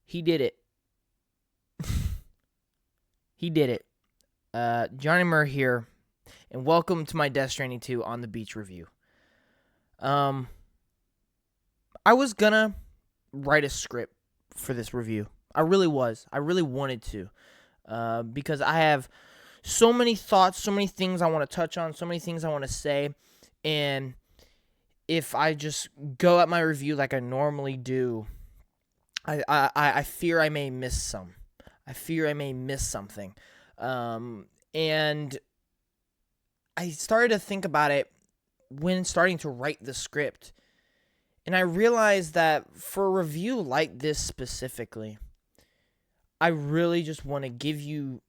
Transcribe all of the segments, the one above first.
He did it. He did it. Johnny Murr here, and welcome to my Death Stranding 2 on the beach review. I was gonna write a script for this review. I really was. I really wanted to, because I have so many thoughts, so many things I want to touch on, so many things I want to say, and if I just go at my review like I normally do, I fear I may miss some. I fear I may miss something. And I started to think about it when starting to write the script. And I realized that for a review like this specifically, I really just want to give you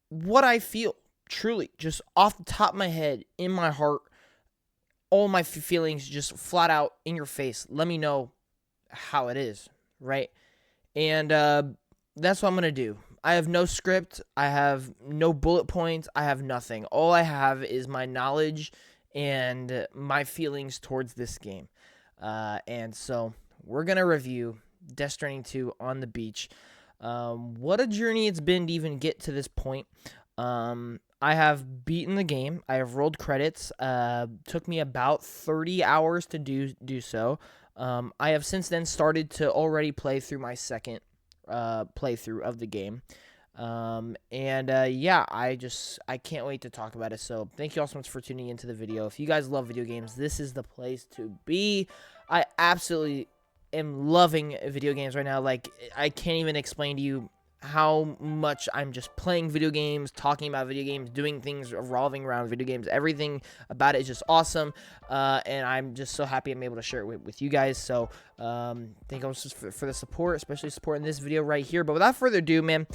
what I feel, truly, just off the top of my head, in my heart, all my feelings just flat out in your face. Let me know how it is, right? And that's what I'm going to do. I have no script. I have no bullet points. I have nothing. All I have is my knowledge and my feelings towards this game. And so we're going to review Death Stranding 2 on the beach. What a journey it's been to even get to this point. I have beaten the game. I have rolled credits. Took me about 30 hours to do so. I have since then started to already play through my second playthrough of the game. Yeah, I can't wait to talk about it. So thank you all so much for tuning into the video. If you guys love video games, this is the place to be. I absolutely am loving video games right now. Like, I can't even explain to you how much I'm just playing video games, talking about video games, doing things revolving around video games. Everything about it is just awesome, and I'm just so happy I'm able to share it with you guys. So thank you for the support, especially supporting this video right here. But without further ado, man,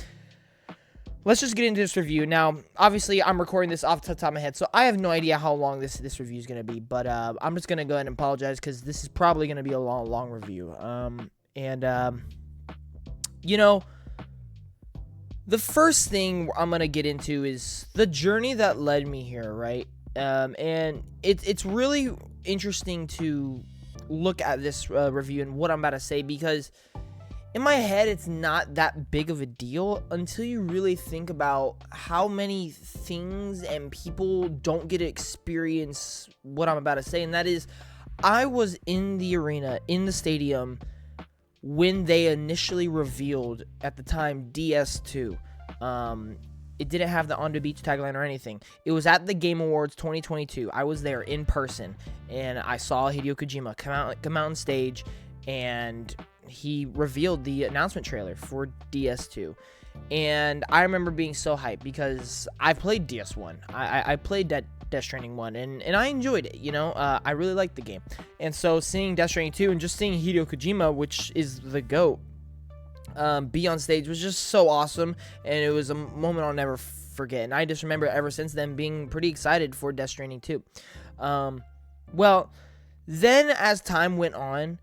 let's just get into this review. Now, obviously, I'm recording this off the top of my head, so I have no idea how long this review is going to be. But I'm just going to go ahead and apologize because this is probably going to be a long review. You know, the first thing I'm going to get into is the journey that led me here, right? And it's really interesting to look at this review and what I'm about to say, because in my head, it's not that big of a deal until you really think about how many things and people don't get to experience what I'm about to say. And that is, I was in the arena, in the stadium, when they initially revealed, at the time, DS2. It didn't have the On the Beach tagline or anything. It was at the Game Awards 2022. I was there in person, and I saw Hideo Kojima come out on stage, and he revealed the announcement trailer for DS2. And I remember being so hyped because I played DS1. I played Death Stranding 1, and I enjoyed it, you know? I really liked the game. And so seeing Death Stranding 2 and just seeing Hideo Kojima, which is the GOAT, be on stage was just so awesome, and it was a moment I'll never forget. And I just remember ever since then being pretty excited for Death Stranding 2. Well, then as time went on,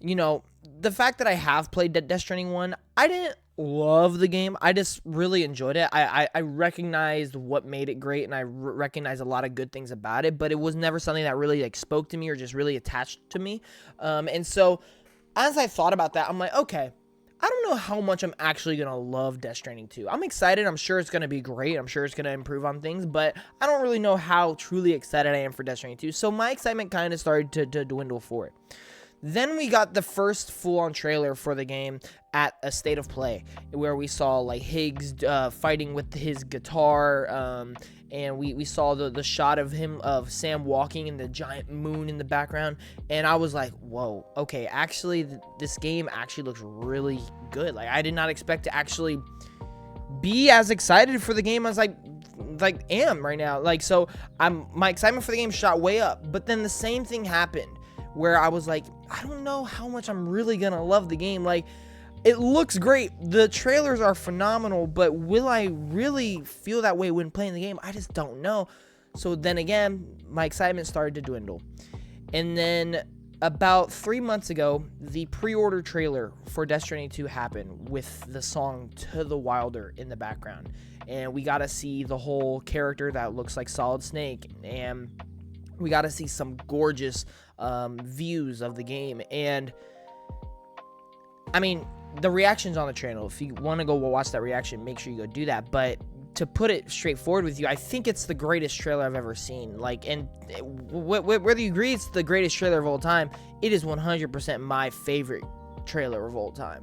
you know, the fact that I have played Death Stranding 1, I didn't love the game. I just really enjoyed it. I recognized what made it great, and I recognized a lot of good things about it, but it was never something that really like spoke to me or just really attached to me. And so as I thought about that, I'm like, okay, I don't know how much I'm actually going to love Death Stranding 2. I'm excited. I'm sure it's going to be great. I'm sure it's going to improve on things, but I don't really know how truly excited I am for Death Stranding 2. So my excitement kind of started to dwindle for it. Then we got the first full-on trailer for the game at a State of Play, where we saw like Higgs fighting with his guitar, and we saw the shot of Sam walking in the giant moon in the background, and I was like, whoa, okay, actually this game actually looks really good. Like, I did not expect to actually be as excited for the game as I am right now. Like, so my excitement for the game shot way up, but then the same thing happened where I was like, I don't know how much I'm really gonna love the game. Like, it looks great, the trailers are phenomenal, but will I really feel that way when playing the game? I just don't know. So then again, my excitement started to dwindle. And then about 3 months ago, the pre-order trailer for Death Stranding 2 happened with the song To the Wilder in the background. And we got to see the whole character that looks like Solid Snake, and we got to see some gorgeous views of the game. And I mean, the reaction's on the channel. If you want to go watch that reaction, make sure you go do that. But to put it straightforward with you, I think it's the greatest trailer I've ever seen. Like, and whether you agree it's the greatest trailer of all time, it is 100% my favorite trailer of all time.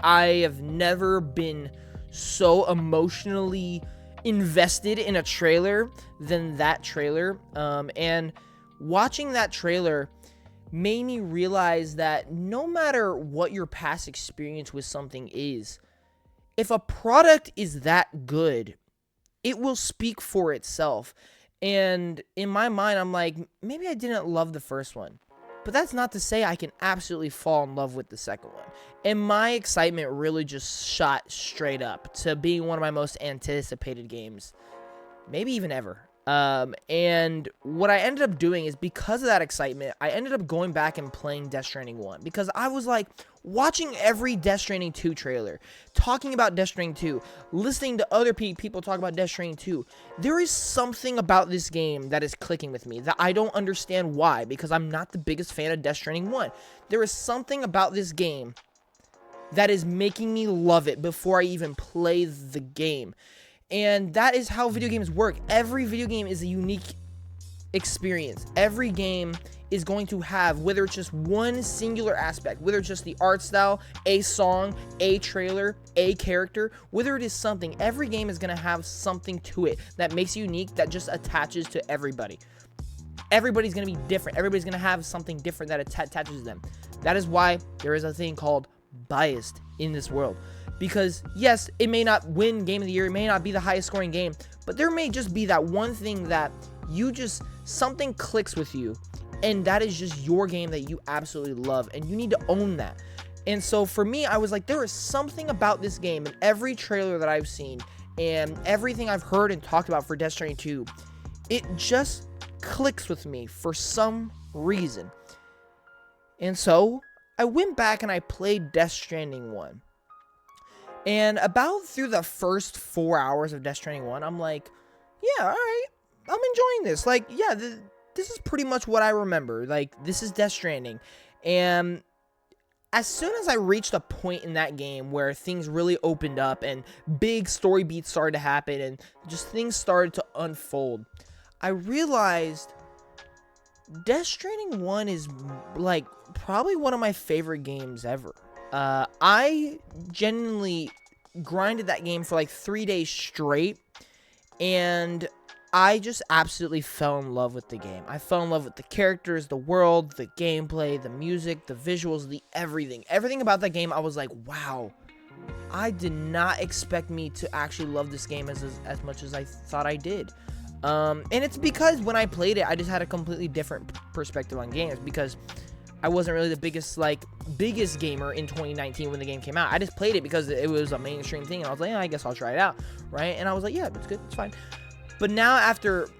I have never been so emotionally invested in a trailer than that trailer. And watching that trailer made me realize that no matter what your past experience with something is, if a product is that good, it will speak for itself. And in my mind, I'm like, maybe I didn't love the first one, but that's not to say I can absolutely fall in love with the second one. And my excitement really just shot straight up to being one of my most anticipated games, maybe even ever. And what I ended up doing is, because of that excitement, I ended up going back and playing Death Stranding 1, because I was like watching every Death Stranding 2 trailer, talking about Death Stranding 2, listening to other people talk about Death Stranding 2. There is something about this game that is clicking with me that I don't understand why, because I'm not the biggest fan of Death Stranding 1. There is something about this game that is making me love it before I even play the game. And that is how video games work. Every video game is a unique experience. Every game is going to have, whether it's just one singular aspect, whether it's just the art style, a song, a trailer, a character, whether it is something, every game is going to have something to it that makes it unique, that just attaches to everybody. Everybody's going to be different. Everybody's going to have something different that attaches to them. That is why there is a thing called biased in this world. Because, yes, it may not win Game of the Year, it may not be the highest scoring game, but there may just be that one thing that something clicks with you, and that is just your game that you absolutely love, and you need to own that. And so for me, I was like, there is something about this game, and every trailer that I've seen, and everything I've heard and talked about for Death Stranding 2, it just clicks with me for some reason. And so I went back and I played Death Stranding 1. And about through the first 4 hours of Death Stranding 1, I'm like, yeah, all right, I'm enjoying this. Like, yeah, this is pretty much what I remember. Like, this is Death Stranding. And as soon as I reached a point in that game where things really opened up and big story beats started to happen and just things started to unfold, I realized Death Stranding 1 is, like, probably one of my favorite games ever. I genuinely grinded that game for like 3 days straight, and I just absolutely fell in love with the game. I fell in love with the characters, the world, the gameplay, the music, the visuals, the everything. Everything about that game, I was like, wow, I did not expect me to actually love this game as much as I thought I did. And it's because when I played it, I just had a completely different perspective on games, because I wasn't really the biggest gamer in 2019 when the game came out. I just played it because it was a mainstream thing, and I was like, yeah, I guess I'll try it out, right? And I was like, yeah, it's good, it's fine. But now, after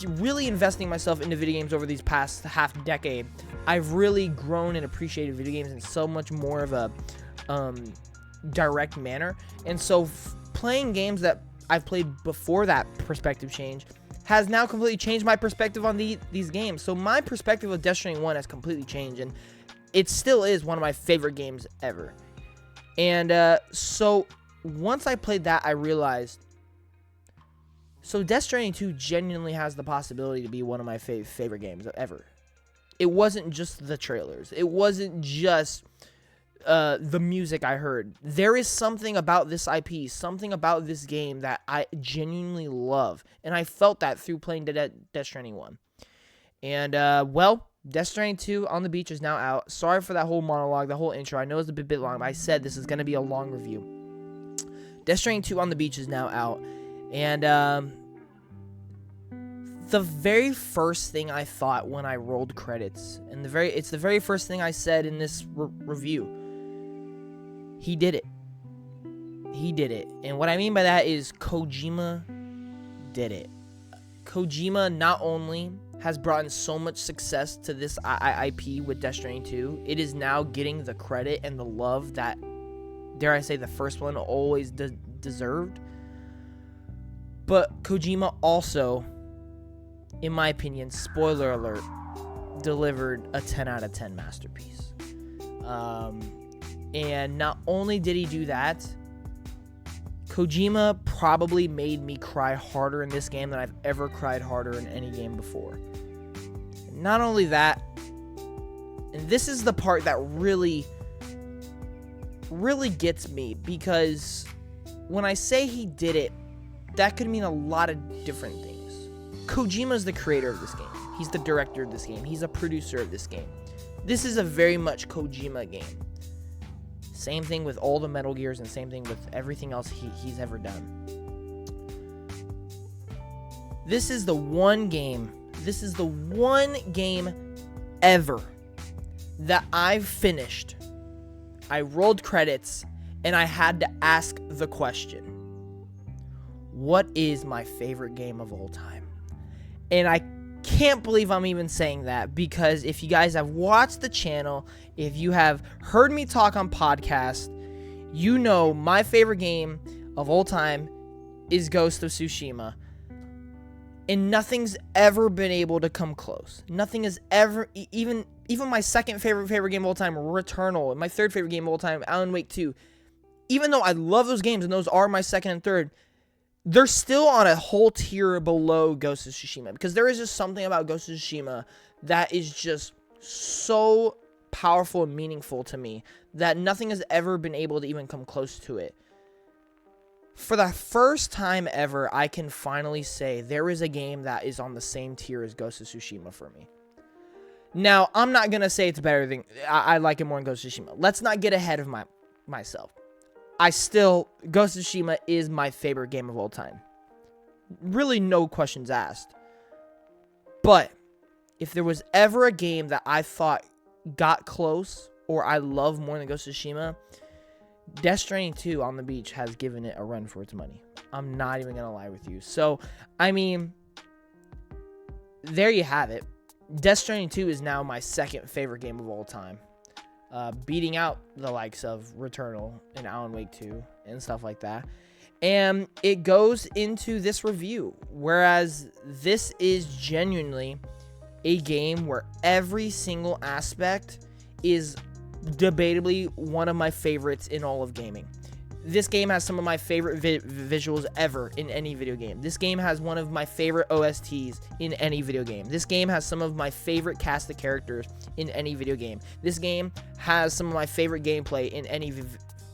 really investing myself into video games over these past half decade, I've really grown and appreciated video games in so much more of a direct manner. And so playing games that I've played before that perspective change has now completely changed my perspective on these games. So my perspective of Death Stranding 1 has completely changed, and it still is one of my favorite games ever. And so once I played that, I realized, so Death Stranding 2 genuinely has the possibility to be one of my favorite games ever. It wasn't just the trailers. It wasn't just the music I heard. There is something about this IP, something about this game that I genuinely love, and I felt that through playing Death Stranding 1. And, well, Death Stranding 2 on the Beach is now out. Sorry for that whole monologue, the whole intro. I know it's a bit long, but I said this is going to be a long review. Death Stranding 2 on the Beach is now out, and the very first thing I thought when I rolled credits, and it's the very first thing I said in this review, he did it. He did it. And what I mean by that is Kojima did it. Kojima not only has brought in so much success to this IP with Death Stranding 2, it is now getting the credit and the love that, dare I say, the first one always deserved. But Kojima also, in my opinion, spoiler alert, delivered a 10 out of 10 masterpiece. And not only did he do that, Kojima probably made me cry harder in this game than I've ever cried harder in any game before. Not only that, and this is the part that really gets me, because when I say he did it, that could mean a lot of different things. Kojima's the creator of this game. He's the director of this game. He's a producer of this game. This is a very much Kojima game. Same thing with all the Metal Gears, and same thing with everything else he's ever done. This is the one game ever that I've finished. I rolled credits, and I had to ask the question, what is my favorite game of all time? And I can't believe I'm even saying that, because if you guys have watched the channel, if you have heard me talk on podcast, you know my favorite game of all time is Ghost of Tsushima. And nothing's ever been able to come close. Nothing has ever, even my second favorite game of all time, Returnal, and my third favorite game of all time, Alan Wake 2. Even though I love those games, and those are my second and third, they're still on a whole tier below Ghost of Tsushima, because there is just something about Ghost of Tsushima that is just so powerful and meaningful to me that nothing has ever been able to even come close to it. For the first time ever, I can finally say there is a game that is on the same tier as Ghost of Tsushima for me. Now, I'm not going to say it's better than... I like it more than Ghost of Tsushima. Let's not get ahead of myself. Ghost of Tsushima is my favorite game of all time. Really, no questions asked. But if there was ever a game that I thought got close, or I love more than Ghost of Tsushima, Death Stranding 2 on the beach has given it a run for its money. I'm not even going to lie with you. So, I mean, there you have it. Death Stranding 2 is now my second favorite game of all time. Beating out the likes of Returnal and Alan Wake 2 and stuff like that. And it goes into this review, whereas this is genuinely a game where every single aspect is debatably one of my favorites in all of gaming. This game has some of my favorite visuals ever in any video game. This game has one of my favorite OSTs in any video game. This game has some of my favorite cast of characters in any video game. This game has some of my favorite gameplay in any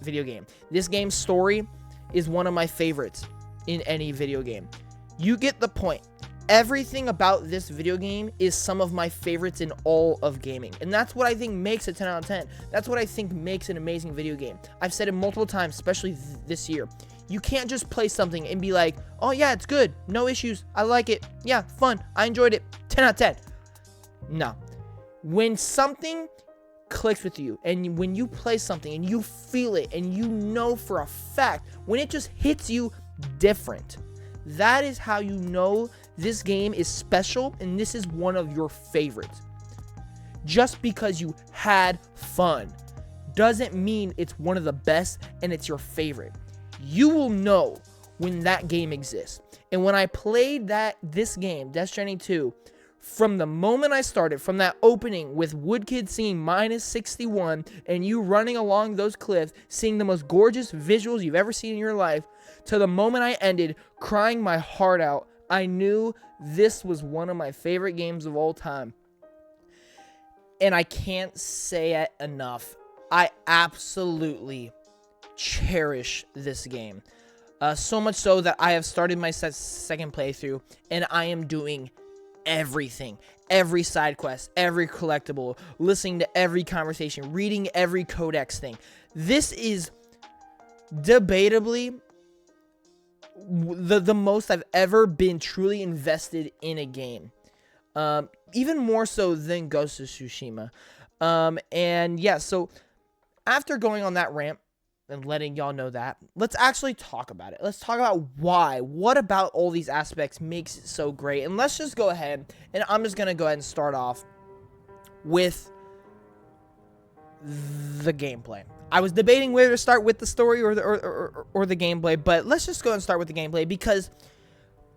video game. This game's story is one of my favorites in any video game. You get the point. Everything about this video game is some of my favorites in all of gaming. And that's what I think makes a 10 out of 10. That's what I think makes an amazing video game. I've said it multiple times, especially this year. You can't just play something and be like, oh yeah, it's good. No issues. I like it. Yeah, fun. I enjoyed it. 10 out of 10. No. When something clicks with you, and when you play something and you feel it, and you know for a fact, when it just hits you different, that is how you know this game is special and this is one of your favorites. Just because you had fun doesn't mean it's one of the best and it's your favorite. You will know when that game exists. And when I played this game, Death Stranding 2, from the moment I started, from that opening with Woodkid singing -61 and you running along those cliffs, seeing the most gorgeous visuals you've ever seen in your life, to the moment I ended crying my heart out, I knew this was one of my favorite games of all time. And I can't say it enough. I absolutely cherish this game. So much so that I have started my second playthrough, and I am doing everything. Every side quest, every collectible, listening to every conversation, reading every codex thing. This is debatably the most I've ever been truly invested in a game. Even more so than Ghost of Tsushima. And yeah, so after going on that rant and letting y'all know that, let's actually talk about it. Let's talk about why. What about all these aspects makes it so great? And let's just go ahead, and I'm just going to go ahead and start off with the gameplay. I was debating whether to start with the story or the gameplay, but let's just go ahead and start with the gameplay, because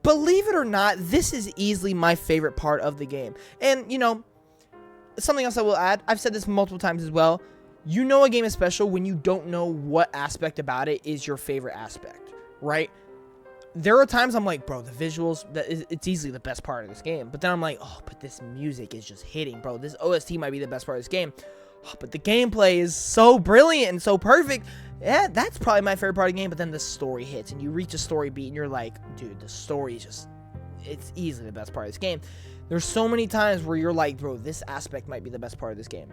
believe it or not, this is easily my favorite part of the game. And, you know, something else I will add, I've said this multiple times as well, You know a game is special when you don't know what aspect about it is your favorite aspect, right? There are times I'm like, bro, the visuals, it's easily the best part of this game. But then I'm like, oh, but this music is just hitting, bro. This OST might be the best part of this game. Oh, but the gameplay is so brilliant and so perfect. Yeah, that's probably my favorite part of the game. But then the story hits and you reach a story beat and you're like, dude, the story is just, it's easily the best part of this game. There's so many times where you're like, bro, this aspect might be the best part of this game.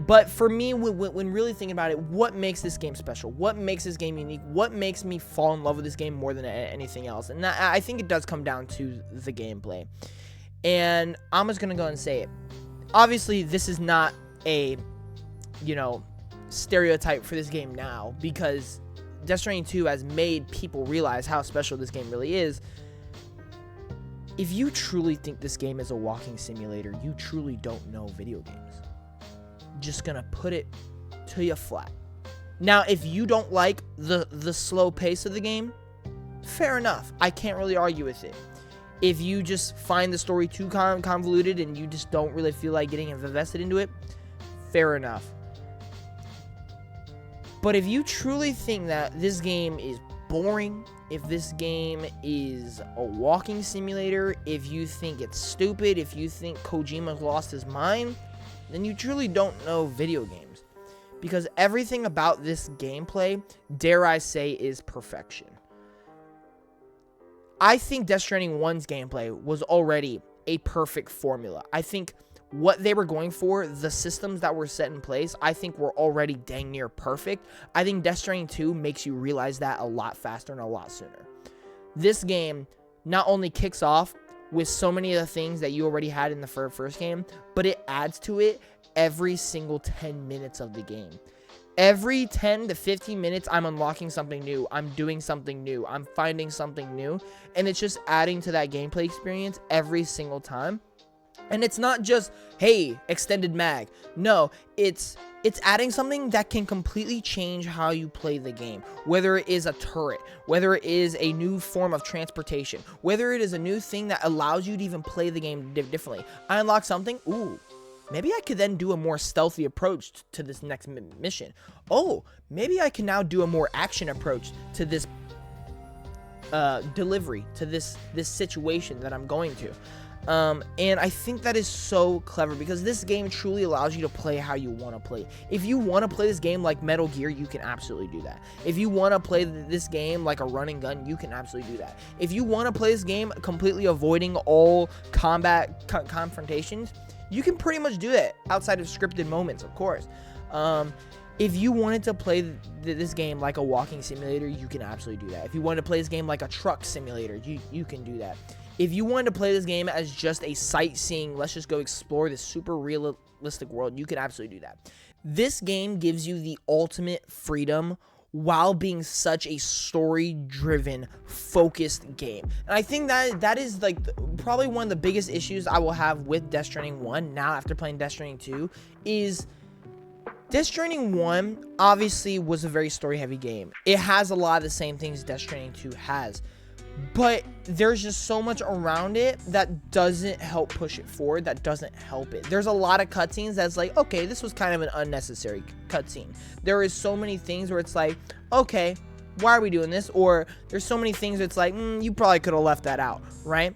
But for me, when really thinking about it, what makes this game special? What makes this game unique? What makes me fall in love with this game more than anything else? And I think it does come down to the gameplay. And I'm just going to go and say it. Obviously, this is not a, stereotype for this game now, because Death Stranding 2 has made people realize how special this game really is. If you truly think this game is a walking simulator, you truly don't know video games. Just gonna put it to you flat. Now, if you don't like the slow pace of the game, fair enough. I can't really argue with it. If you just find the story too convoluted and you just don't really feel like getting invested into it, fair enough. But if you truly think that this game is boring, if this game is a walking simulator, if you think it's stupid, if you think Kojima's lost his mind, then you truly don't know video games. Because everything about this gameplay, dare I say, is perfection. I think Death Stranding 1's gameplay was already a perfect formula. I think what they were going for, the systems that were set in place, I think were already dang near perfect. I think Death Stranding 2 makes you realize that a lot faster and a lot sooner. This game not only kicks off with so many of the things that you already had in the first game, but it adds to it every single 10 minutes of the game. Every 10 to 15 minutes, I'm unlocking something new. I'm doing something new. I'm finding something new. And it's just adding to that gameplay experience every single time. And it's not just, hey, extended mag. No, it's adding something that can completely change how you play the game. Whether it is a turret, whether it is a new form of transportation, whether it is a new thing that allows you to even play the game differently. I unlock something, ooh, maybe I could then do a more stealthy approach to this next mission. Oh, maybe I can now do a more action approach to this delivery, to this situation that I'm going to. And I think that is so clever, because this game truly allows you to play how you want to play. If you want to play this game like Metal Gear, you can absolutely do that. If you want to play this game like a run and gun, you can absolutely do that. If you want to play this game completely avoiding all combat confrontations, you can pretty much do that outside of scripted moments, of course. If you wanted to play this game like a walking simulator, you can absolutely do that. If you wanted to play this game like a truck simulator, you can do that. If you wanted to play this game as just a sightseeing, let's just go explore this super realistic world, you can absolutely do that. This game gives you the ultimate freedom while being such a story-driven, focused game. And I think that is like probably one of the biggest issues I will have with Death Stranding 1 now after playing Death Stranding 2 is Death Stranding 1 obviously was a very story-heavy game. It has a lot of the same things Death Stranding 2 has. But there's just so much around it that doesn't help push it forward, that doesn't help it. There's a lot of cutscenes that's like, okay, this was kind of an unnecessary cutscene. There is so many things where it's like, okay, why are we doing this? Or there's so many things where it's like, you probably could have left that out, right?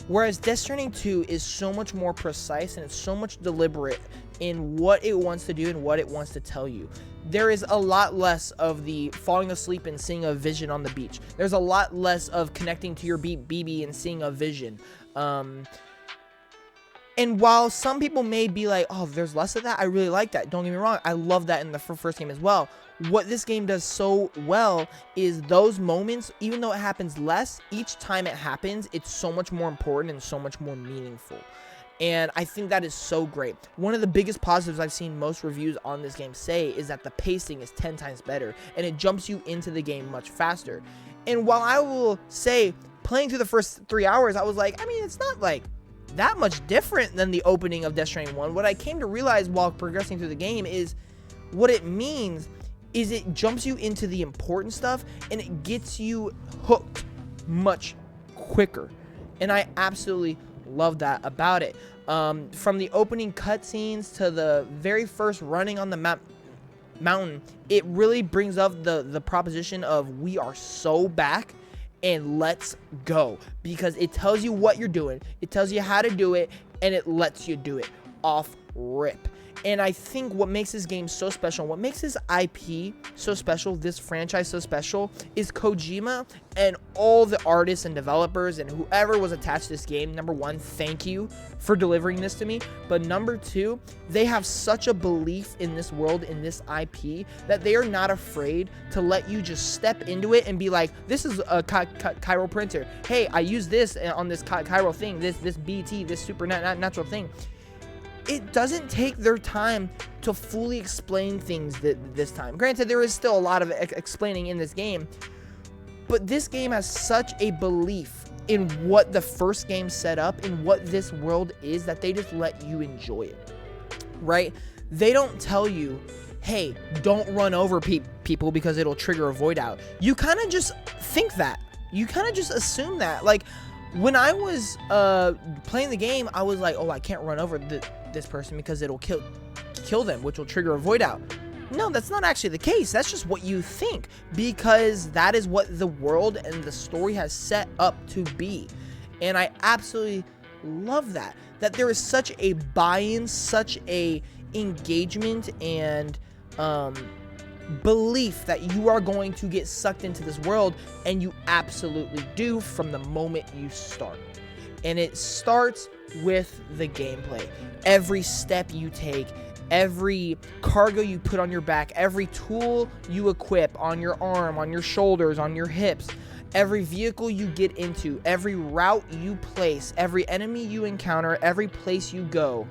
Whereas Death Stranding 2 is so much more precise and it's so much deliberate in what it wants to do and what it wants to tell you. There is a lot less of the falling asleep and seeing a vision on the beach. There's a lot less of connecting to your BB and seeing a vision. And while some people may be like, oh, there's less of that, I really like that. Don't get me wrong. I love that in the first game as well. What this game does so well is those moments, even though it happens less, each time it happens, it's so much more important and so much more meaningful. And I think that is so great. One of the biggest positives I've seen most reviews on this game say is that the pacing is 10 times better and it jumps you into the game much faster. And while I will say playing through the first 3 hours, I was like, I mean, it's not like that much different than the opening of Death Stranding 1. What I came to realize while progressing through the game is what it means is it jumps you into the important stuff and it gets you hooked much quicker. And I absolutely love that about it. From the opening cutscenes to the very first running on the map, mountain, it really brings up the proposition of we are so back and let's go, because it tells you what you're doing, it tells you how to do it, and it lets you do it off rip. And I think what makes this game so special, what makes this IP so special, this franchise so special, is Kojima and all the artists and developers and whoever was attached to this game. Number one, thank you for delivering this to me. But number two, they have such a belief in this world, in this IP, that they are not afraid to let you just step into it and be like, this is a chiral printer. Hey, I use this on this chiral thing, this BT, this supernatural thing. It doesn't take their time to fully explain things this time. Granted, there is still a lot of explaining in this game, but this game has such a belief in what the first game set up and what this world is that they just let you enjoy it, right? They don't tell you, hey, don't run over people because it'll trigger a void out. You kind of just think that. You kind of just assume that. Like, when I was playing the game, I was like, oh, I can't run over this person because it'll kill them, which will trigger a void out. No, that's not actually the case. That's just what you think, because that is what the world and the story has set up to be. And I absolutely love that there is such a buy-in, such a engagement and belief that you are going to get sucked into this world, and you absolutely do from the moment you start. And it starts with the gameplay. Every step you take, every cargo you put on your back, every tool you equip on your arm, on your shoulders, on your hips, every vehicle you get into, every route you place, every enemy you encounter, every place you go,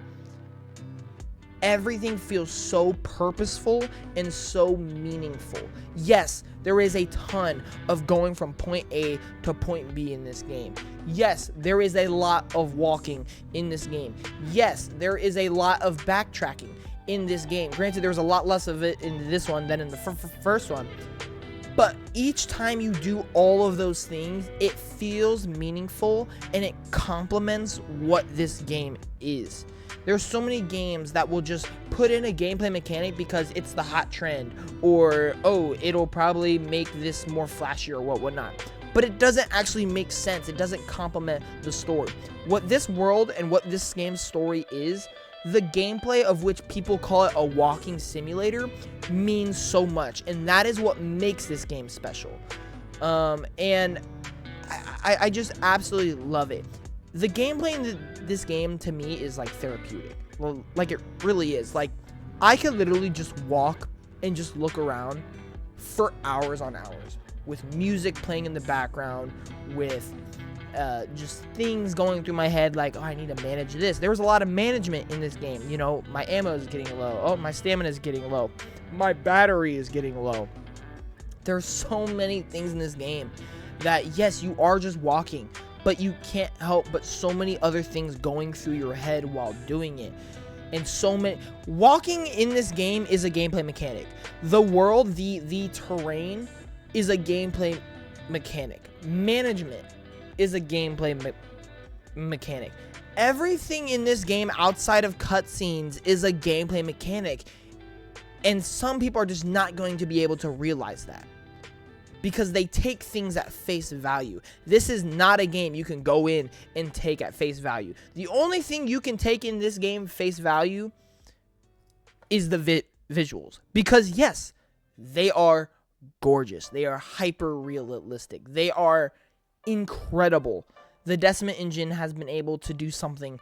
everything feels so purposeful and so meaningful. Yes, there is a ton of going from point A to point B in this game. Yes, there is a lot of walking in this game. Yes, there is a lot of backtracking in this game. Granted, there was a lot less of it in this one than in the first one. But each time you do all of those things, it feels meaningful and it complements what this game is. There's so many games that will just put in a gameplay mechanic because it's the hot trend, or, oh, it'll probably make this more flashy or whatnot. But it doesn't actually make sense. It doesn't complement the story. What this world and what this game's story is, the gameplay of which people call it a walking simulator, means so much. And that is what makes this game special. And I just absolutely love it. The gameplay in this game, to me, is like therapeutic. Well, like, it really is. Like, I could literally just walk and just look around for hours on hours, with music playing in the background, with just things going through my head, like, oh, I need to manage this. There was a lot of management in this game. You know, my ammo is getting low. Oh, my stamina is getting low. My battery is getting low. There's so many things in this game that, yes, you are just walking, but you can't help but so many other things going through your head while doing it. And so many... Walking in this game is a gameplay mechanic. The world, the terrain is a gameplay mechanic. Management is a gameplay mechanic. Everything in this game outside of cutscenes is a gameplay mechanic. And some people are just not going to be able to realize that, because they take things at face value. This is not a game you can go in and take at face value. The only thing you can take in this game face value is the visuals. Because yes, they are gorgeous. They are hyper realistic. They are incredible. The Decimate engine has been able to do something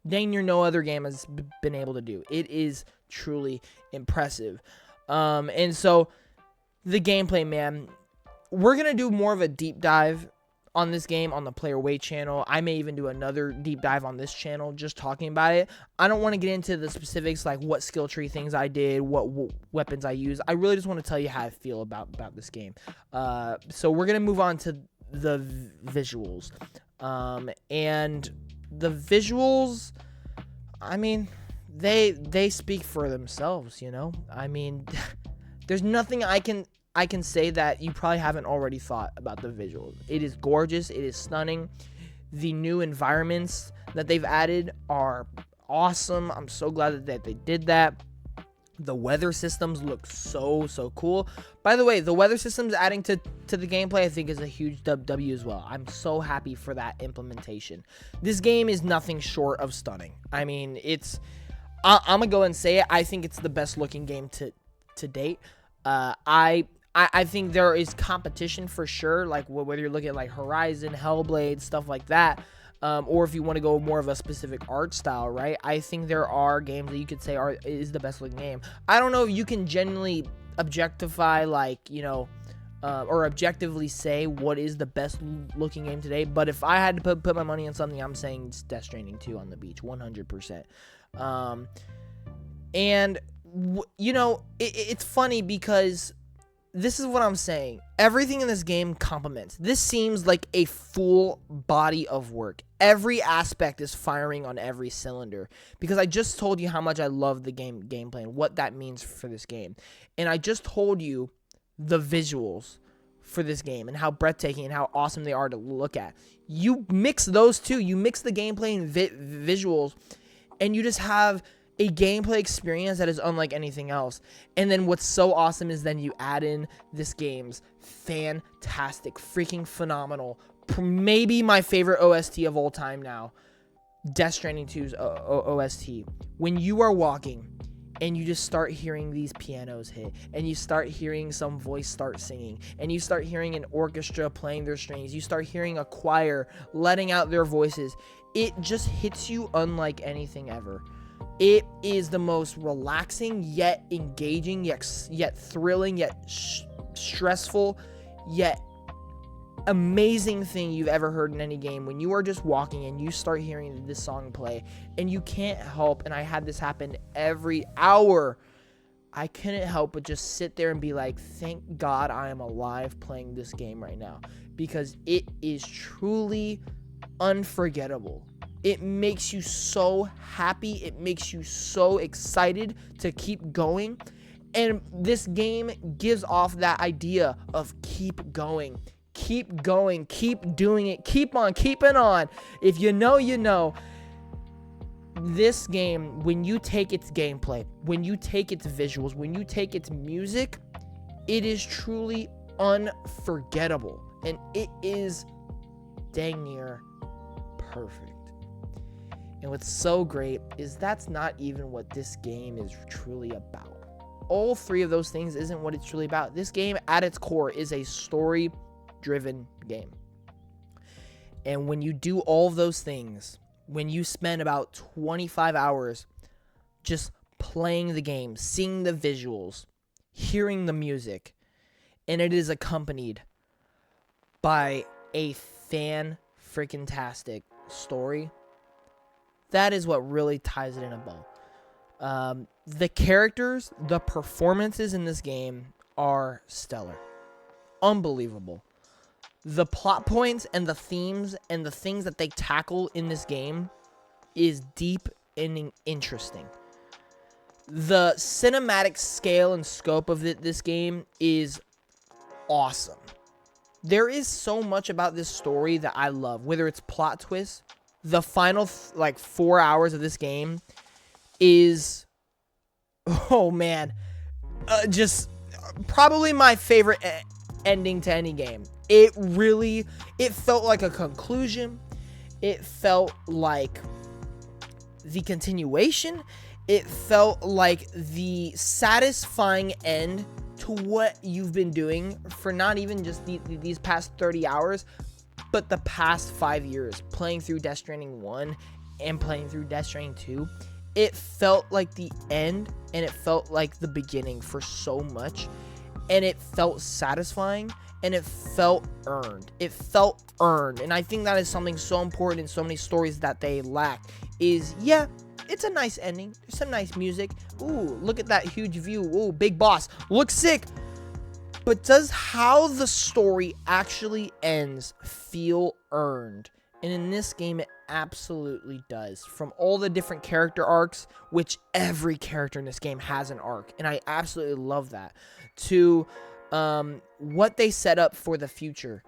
dang near no other game has been able to do. It is truly impressive. And so the gameplay, man, we're going to do more of a deep dive on this game on the Player Way channel. I may even do another deep dive on this channel just talking about it. I don't want to get into the specifics, like what skill tree things I did, what weapons I used. I really just want to tell you how I feel about this game. So we're going to move on to the visuals. And the visuals, I mean, they speak for themselves, you know? I mean, there's nothing I can say that you probably haven't already thought about the visuals. It is gorgeous. It is stunning. The new environments that they've added are awesome. I'm so glad that they did that. The weather systems look so cool. By the way, the weather systems adding to the gameplay, I think, is a huge W as well. I'm so happy for that implementation. This game is nothing short of stunning. I mean, I'm gonna go and say it. I think it's the best looking game to date. I think there is competition for sure. Like whether you're looking at like Horizon, Hellblade, stuff like that. Or if you want to go more of a specific art style, right? I think there are games that you could say is the best looking game. I don't know if you can genuinely objectify, like, or objectively say what is the best looking game today. But if I had to put my money on something, I'm saying it's Death Stranding 2 on the beach, 100%. It's funny because this is what I'm saying. Everything in this game complements. This seems like a full body of work. Every aspect is firing on every cylinder. Because I just told you how much I love the gameplay and what that means for this game. And I just told you the visuals for this game and how breathtaking and how awesome they are to look at. You mix those two. You mix the gameplay and visuals, and you just have a gameplay experience that is unlike anything else. And then what's so awesome is then you add in this game's fantastic, freaking phenomenal, maybe my favorite OST of all time now, Death Stranding 2's OST. When you are walking and you just start hearing these pianos hit, and you start hearing some voice start singing, and you start hearing an orchestra playing their strings, you start hearing a choir letting out their voices, it just hits you unlike anything ever. It is the most relaxing, yet engaging, yet thrilling, yet stressful, yet amazing thing you've ever heard in any game. When you are just walking and you start hearing this song play, and you can't help, and I had this happen every hour, I couldn't help but just sit there and be like, thank God I am alive playing this game right now, because it is truly unforgettable. It makes you so happy. It makes you so excited to keep going. And this game gives off that idea of keep going, keep doing it, keep on keeping on. If you know, you know. This game, when you take its gameplay, when you take its visuals, when you take its music, it is truly unforgettable. And it is dang near perfect. And what's so great is that's not even what this game is truly about. All three of those things isn't what it's truly about. This game, at its core, is a story-driven game. And when you do all of those things, when you spend about 25 hours just playing the game, seeing the visuals, hearing the music, and it is accompanied by a fan-freaking-tastic story, that is what really ties it in a bow. The characters, the performances in this game are stellar. Unbelievable. The plot points and the themes and the things that they tackle in this game is deep and interesting. The cinematic scale and scope of this game is awesome. There is so much about this story that I love, whether it's plot twists. The final 4 hours of this game is, oh man, just probably my favorite ending to any game. It felt like a conclusion. It felt like the continuation. It felt like the satisfying end to what you've been doing for not even just these past 30 hours, but the past 5 years, playing through Death Stranding 1 and playing through Death Stranding 2. It felt like the end, and it felt like the beginning for so much, and it felt satisfying, and it felt earned. It felt earned, and I think that is something so important in so many stories that they lack, is, yeah, it's a nice ending. There's some nice music. Ooh, look at that huge view. Ooh, big boss. Looks sick. But does how the story actually ends feel earned? And in this game, it absolutely does. From all the different character arcs, which every character in this game has an arc, and I absolutely love that, to what they set up for the future.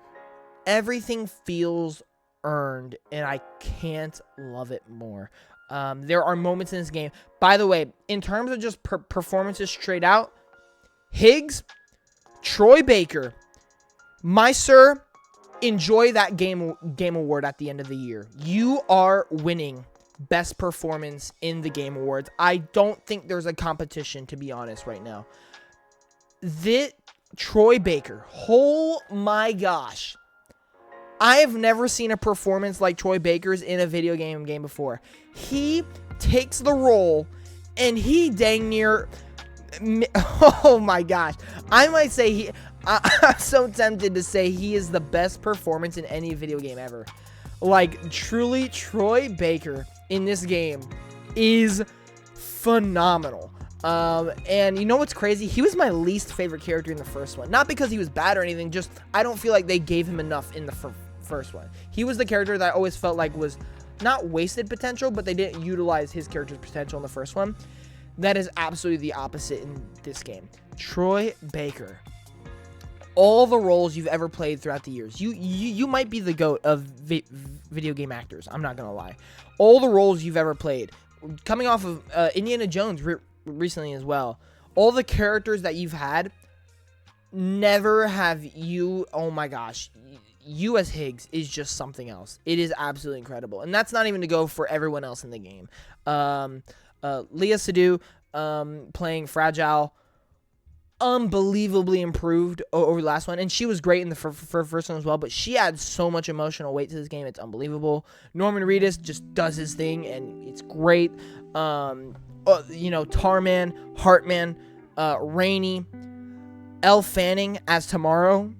Everything feels earned, and I can't love it more. There are moments in this game. By the way, in terms of just performances straight out, Higgs, Troy Baker, my sir, enjoy that game award at the end of the year. You are winning best performance in the Game Awards. I don't think there's a competition, to be honest, right now. Troy Baker, oh my gosh. I have never seen a performance like Troy Baker's in a video game before. He takes the role and he dang near, oh my gosh. I might say I'm so tempted to say he is the best performance in any video game ever. Like, truly, Troy Baker in this game is phenomenal. And you know what's crazy? He was my least favorite character in the first one. Not because he was bad or anything, just I don't feel like they gave him enough in the first one. He was the character that I always felt like was not wasted potential, but they didn't utilize his character's potential in the first one. That is absolutely the opposite in this game. Troy Baker. All the roles you've ever played throughout the years. You might be the GOAT of video game actors. I'm not going to lie. All the roles you've ever played. Coming off of Indiana Jones recently as well. All the characters that you've had, never have you, oh my gosh, you as Higgs is just something else. It is absolutely incredible. And that's not even to go for everyone else in the game. Leah Seydoux playing Fragile, unbelievably improved over the last one, and she was great in the first one as well, but she adds so much emotional weight to this game. It's unbelievable. Norman Reedus just does his thing, and it's great. Tarman, Hartman, Rainey, Elle Fanning as Tomorrow,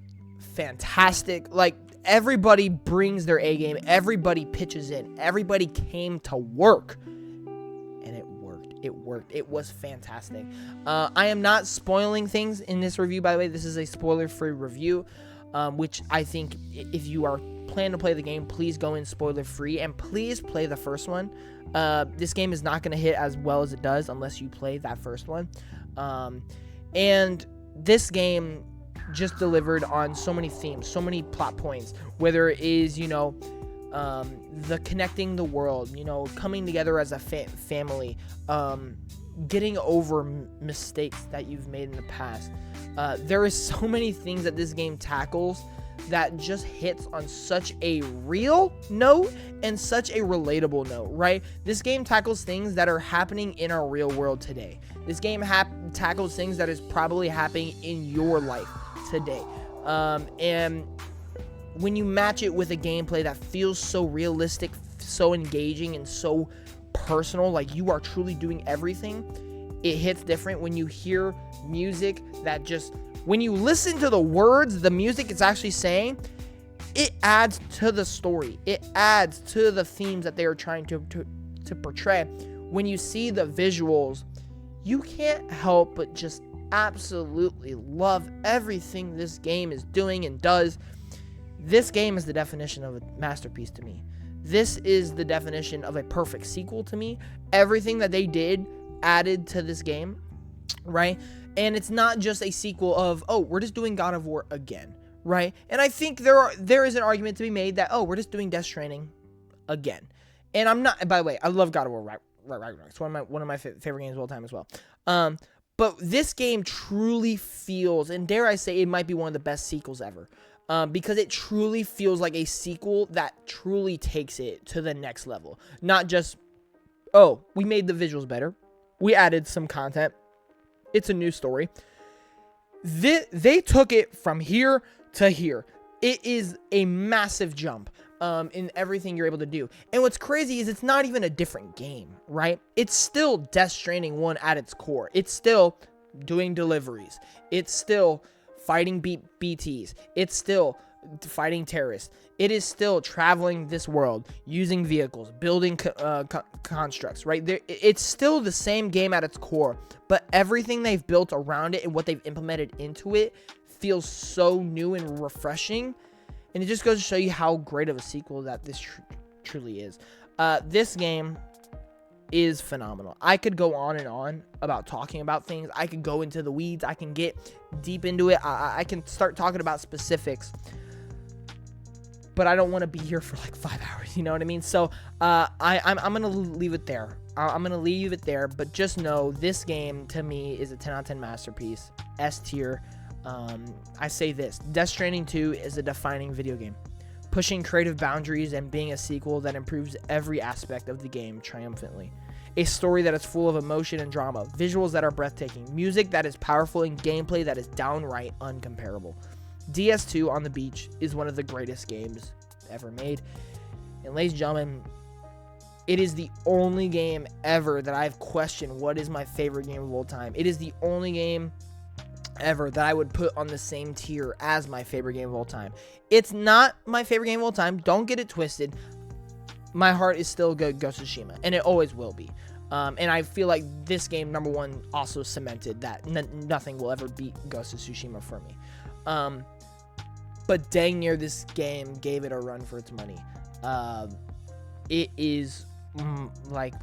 fantastic. Like, everybody brings their A game. Everybody pitches in. Everybody came to work. And it worked. It worked. It was fantastic. I am not spoiling things in this review, by the way. This is a spoiler-free review, which I think if you are planning to play the game, please go in spoiler-free, and please play the first one. This game is not going to hit as well as it does unless you play that first one. And this game just delivered on so many themes, so many plot points, whether it is, the connecting the world, coming together as a family, getting over mistakes that you've made in the past. There is so many things that this game tackles that just hits on such a real note and such a relatable note, right? This game tackles things that are happening in our real world today. This game tackles things that is probably happening in your life today. And when you match it with a gameplay that feels so realistic, so engaging, and so personal, like you are truly doing everything, it hits different. When you hear music that just, when you listen to the words the music is actually saying, it adds to the story. It adds to the themes that they are trying to portray. When you see the visuals, you can't help but just absolutely love everything this game is doing and does. This game is the definition of a masterpiece to me. This is the definition of a perfect sequel to me. Everything that they did added to this game, right? And it's not just a sequel of, oh, we're just doing God of War again, right? And I think there is an argument to be made that, oh, we're just doing Death Stranding again. And I'm not, by the way, I love God of War Ragnarok. It's one of my favorite games of all time as well. But this game truly feels, and dare I say, it might be one of the best sequels ever. Because it truly feels like a sequel that truly takes it to the next level. Not just, oh, we made the visuals better. We added some content. It's a new story. They took it from here to here. It is a massive jump in everything you're able to do. And what's crazy is it's not even a different game, right? It's still Death Stranding 1 at its core. It's still doing deliveries. It's still fighting BTs. It's still fighting terrorists. It is still traveling this world, using vehicles, building constructs, right? It's still the same game at its core, but everything they've built around it and what they've implemented into it feels so new and refreshing. And it just goes to show you how great of a sequel that this truly is. This game is phenomenal. I could go on and on about talking about things. I could go into the weeds. I can get deep into it. I can start talking about specifics. but I don't want to be here for like 5 hours. You know what I mean? So I'm gonna leave it there. I'm gonna leave it there. But just know this game to me is a 10 out of 10 masterpiece. S tier. I say this: Death Stranding 2 is a defining video game, pushing creative boundaries and being a sequel that improves every aspect of the game triumphantly. A story that is full of emotion and drama, visuals that are breathtaking, music that is powerful, and gameplay that is downright uncomparable. DS2 on the Beach is one of the greatest games ever made. And ladies and gentlemen, it is the only game ever that I've questioned what is my favorite game of all time. It is the only game ever that I would put on the same tier as my favorite game of all time. It's not my favorite game of all time. Don't get it twisted. My heart is still good Ghost of Tsushima, and it always will be. And I feel like this game, number one, also cemented that nothing will ever beat Ghost of Tsushima for me. But dang near this game gave it a run for its money. It is like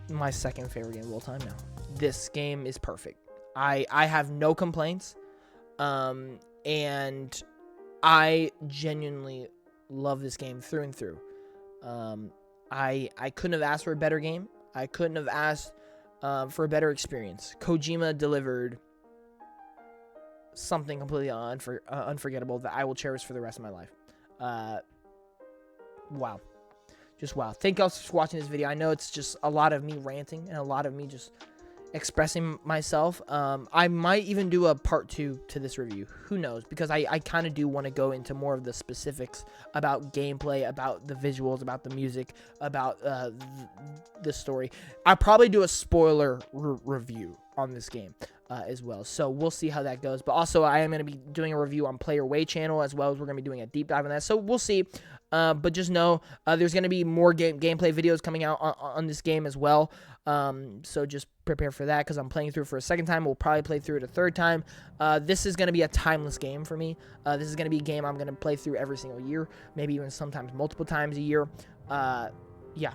my second favorite game of all time now. This game is perfect. I have no complaints. And I genuinely love this game through and through. I couldn't have asked for a better game. I couldn't have asked for a better experience. Kojima delivered something completely unforgettable that I will cherish for the rest of my life. Wow. Just wow. Thank you all for watching this video. I know it's just a lot of me ranting and a lot of me just expressing myself. I might even do a part 2 to this review. Who knows? Because I kind of do want to go into more of the specifics about gameplay, about the visuals, about the music, about the story. I'll probably do a spoiler review on this game as well. So we'll see how that goes. But also, I am going to be doing a review on Player Way channel, as well as we're going to be doing a deep dive on that. So we'll see. But just know there's going to be more gameplay videos coming out on this game as well. So just prepare for that, because I'm playing through it for a second time. We'll probably play through it a third time. This is going to be a timeless game for me. This is going to be a game I'm going to play through every single year, maybe even sometimes multiple times a year. Yeah.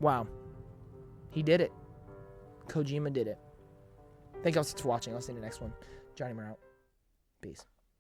Wow. He did it. Kojima did it. Thank you all for watching. I'll see you in the next one. Johnny, we're out. Peace.